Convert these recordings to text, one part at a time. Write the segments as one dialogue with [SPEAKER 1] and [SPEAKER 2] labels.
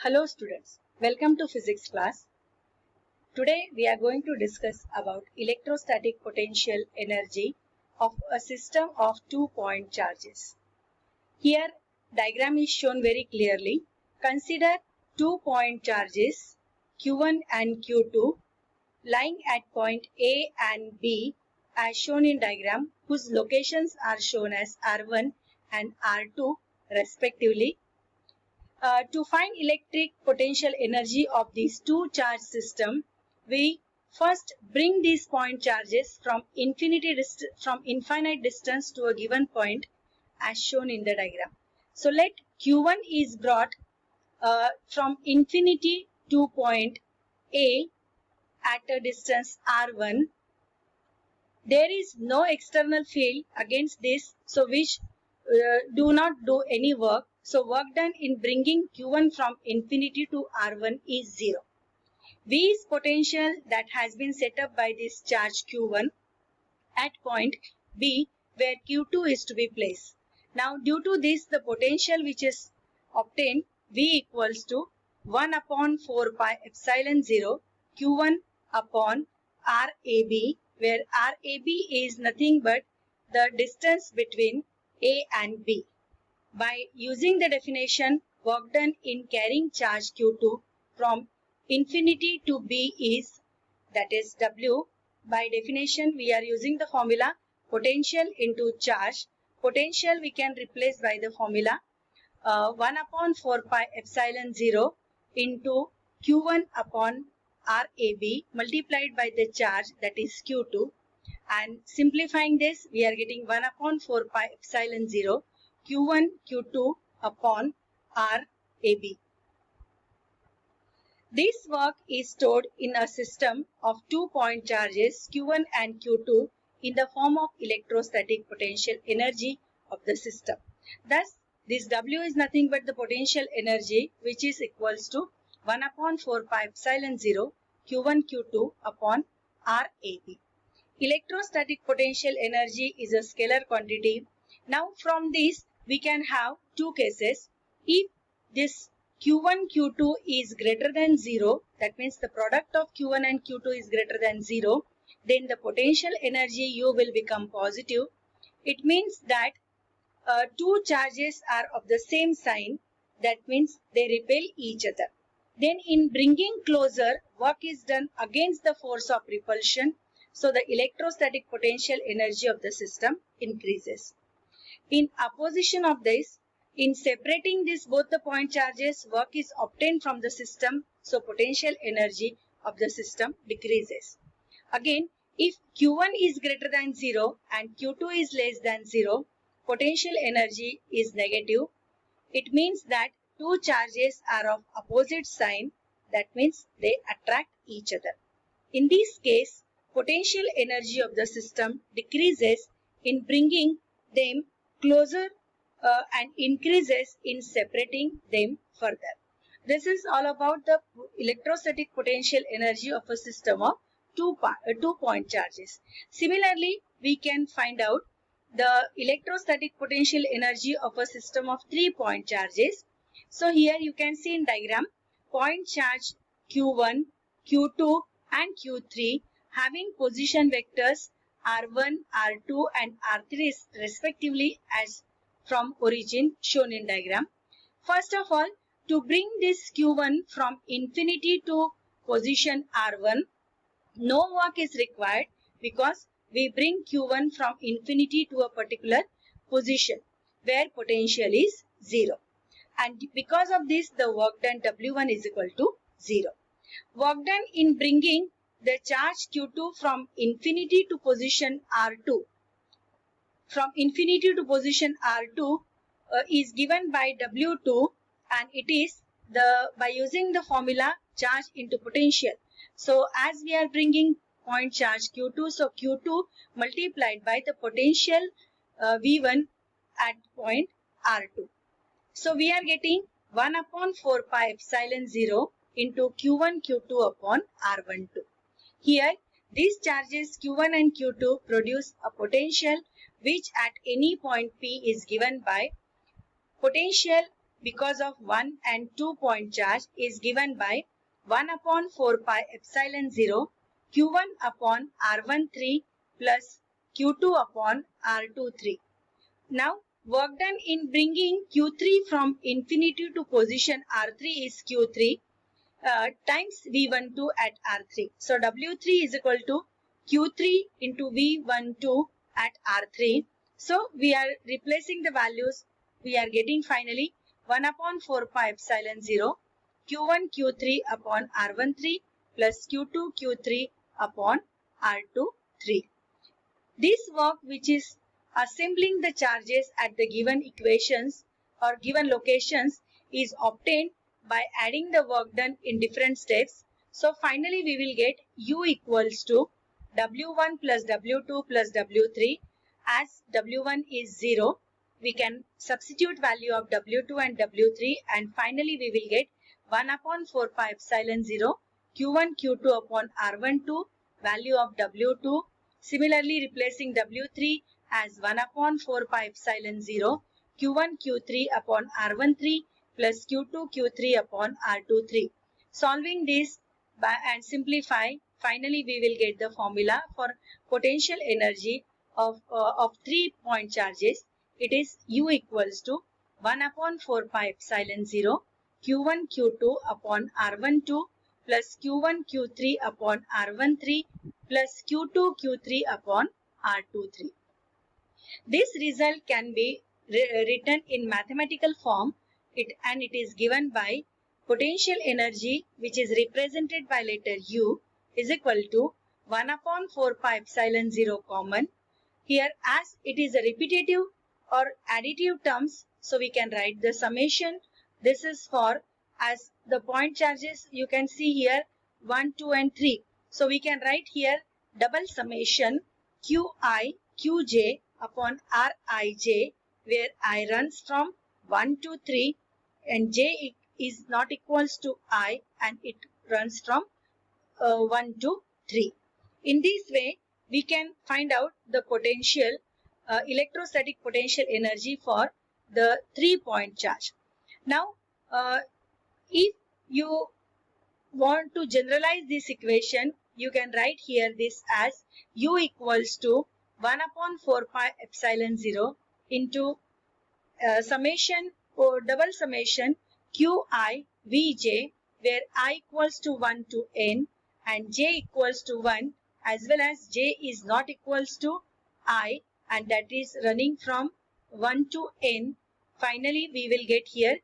[SPEAKER 1] Hello students, welcome to physics class. Today we are going to discuss about electrostatic potential energy of a system of 2-point charges. Here diagram is shown very clearly. Consider 2-point charges Q1 and Q2 lying at point A and B as shown in diagram, whose locations are shown as R1 and R2 respectively. To find electric potential energy of these two charge system, we first bring these point charges from infinite distance to a given point as shown in the diagram. So let Q1 is brought from infinity to point A at a distance R1. There is no external field against this, so which do not do any work. So work done in bringing Q1 from infinity to R1 is 0. V is potential that has been set up by this charge Q1 at point B where Q2 is to be placed. Now due to this, the potential which is obtained, V equals to 1 upon 4 pi epsilon 0 Q1 upon RAB, where RAB is nothing but the distance between A and B. By using the definition, work done in carrying charge Q2 from infinity to B is, that is W. By definition, we are using the formula potential into charge. Potential we can replace by the formula 1 upon 4 pi epsilon 0 into Q1 upon RAB multiplied by the charge, that is Q2. And simplifying this, we are getting 1 upon 4 pi epsilon 0 Q1 Q2 upon RAB. This work is stored in a system of 2-point charges Q1 and Q2 in the form of electrostatic potential energy of the system. Thus, this W is nothing but the potential energy, which is equals to 1 upon 4 pi epsilon 0 Q1 Q2 upon RAB. Electrostatic potential energy is a scalar quantity. Now from this we can have two cases. If this Q1 Q2 is greater than 0, that means the product of Q1 and Q2 is greater than 0, then the potential energy U will become positive. It means that two charges are of the same sign, that means they repel each other. Then in bringing closer, work is done against the force of repulsion, so the electrostatic potential energy of the system increases. In opposition of this, in separating this both the point charges, work is obtained from the system, so potential energy of the system decreases. Again, if Q1 is greater than 0 and Q2 is less than 0, potential energy is negative. It means that two charges are of opposite sign, that means they attract each other. In this case, potential energy of the system decreases in bringing them closer and increases in separating them further. This is all about the electrostatic potential energy of a system of 2-point charges. Similarly, we can find out the electrostatic potential energy of a system of 3-point charges. So here you can see in diagram, point charge Q1, Q2 and Q3 having position vectors R1, R2 and R3 respectively as from origin shown in diagram. First of all, to bring this Q1 from infinity to position R1, no work is required because we bring Q1 from infinity to a particular position where potential is 0. And because of this, the work done W1 is equal to 0. Work done in bringing the charge Q2 from infinity to position R2. From infinity to position R2 is given by W2, and it is by using the formula charge into potential. So as we are bringing point charge Q2, so Q2 multiplied by the potential V1 at point R2. So we are getting 1 upon 4 pi epsilon 0 into Q1 Q2 upon R12. Here these charges Q1 and Q2 produce a potential which at any point P is given by potential because of 1 and 2 point charge is given by 1 upon 4 pi epsilon 0 Q1 upon R13 plus Q2 upon R23. Now, work done in bringing Q3 from infinity to position R3 is Q3 times V12 at R3. So, W3 is equal to Q3 into V12 at R3. So, we are replacing the values. We are getting finally 1 upon 4 pi epsilon 0 Q1 Q3 upon R13 plus Q2 Q3 upon R23. This work, which is assembling the charges at the given equations or given locations, is obtained by adding the work done in different steps. So finally we will get U equals to W1 plus W2 plus W3. As W1 is 0, we can substitute value of W2 and W3, and finally we will get 1 upon 4 pi epsilon 0 Q1 Q2 upon R12 value of W2. Similarly, replacing W3 as 1 upon 4 pi epsilon 0 Q1 Q3 upon R13 plus Q2 Q3 upon R23. Solving this and simplify, finally we will get the formula for potential energy of 3 point charges. It is U equals to 1 upon 4 pi epsilon 0 Q1 Q2 upon R12 plus Q1 Q3 upon R13 plus Q2 Q3 upon R23. This result can be written in mathematical form and it is given by potential energy, which is represented by letter U, is equal to 1 upon 4 pi epsilon 0 common. Here, as it is a repetitive or additive terms, so we can write the summation. This is for, as the point charges you can see here 1, 2 and 3. So we can write here double summation Qi Qj upon Rij, where I runs from 1 to 3 and j is not equals to I and it runs from 1 to 3. In this way, we can find out the potential, electrostatic potential energy for the 3 point charge. Now, if you want to generalize this equation, you can write here this as U equals to 1 upon 4 pi epsilon 0 into summation or double summation Qi Vj, where I equals to 1 to n and j equals to 1, as well as j is not equals to I, and that is running from 1 to n. Finally, we will get here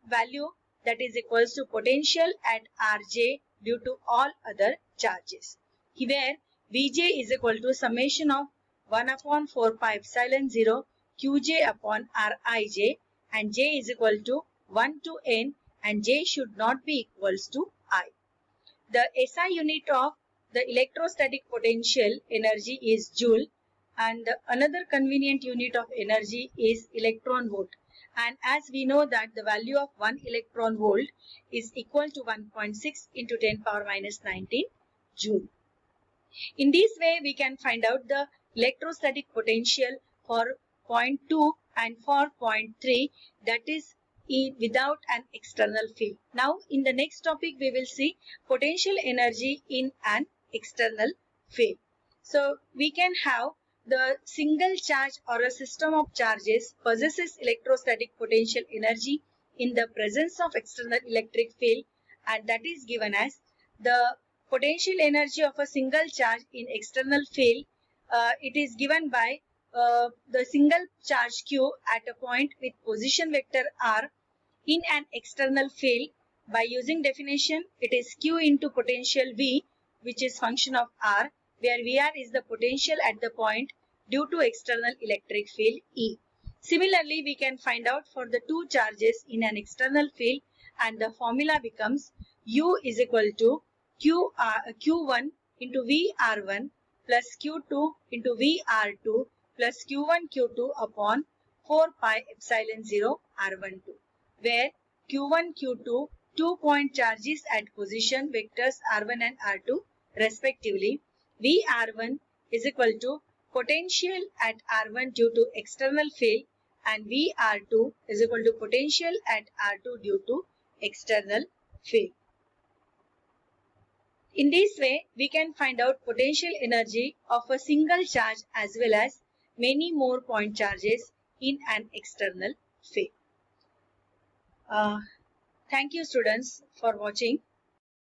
[SPEAKER 1] value that is equals to potential at Rj due to all other charges. Here Vj is equal to summation of 1 upon 4 pi epsilon 0 Qj upon Rij, and j is equal to 1 to n and j should not be equals to I. The SI unit of the electrostatic potential energy is joule, and another convenient unit of energy is electron volt. And as we know that the value of 1 electron volt is equal to 1.6 into 10 power minus 19 joule. In this way, we can find out the electrostatic potential for point 2 and for point 3, that is without an external field. Now, in the next topic, we will see potential energy in an external field. So, we can have the single charge or a system of charges possesses electrostatic potential energy in the presence of external electric field, and that is given as the potential energy of a single charge in external field. It is given by the single charge Q at a point with position vector R in an external field. By using definition, it is Q into potential V, which is function of R, where VR is the potential at the point due to external electric field E. Similarly, we can find out for the two charges in an external field, and the formula becomes U is equal to Q1 into VR1 plus Q2 into VR2 plus Q1 Q2 upon 4 pi epsilon 0 R12, where Q1 Q2 2-point charges at position vectors R1 and R2 respectively. VR1 is equal to potential at R1 due to external field and VR2 is equal to potential at R2 due to external field. In this way, we can find out potential energy of a single charge as well as many more point charges in an external field. Thank you students for watching.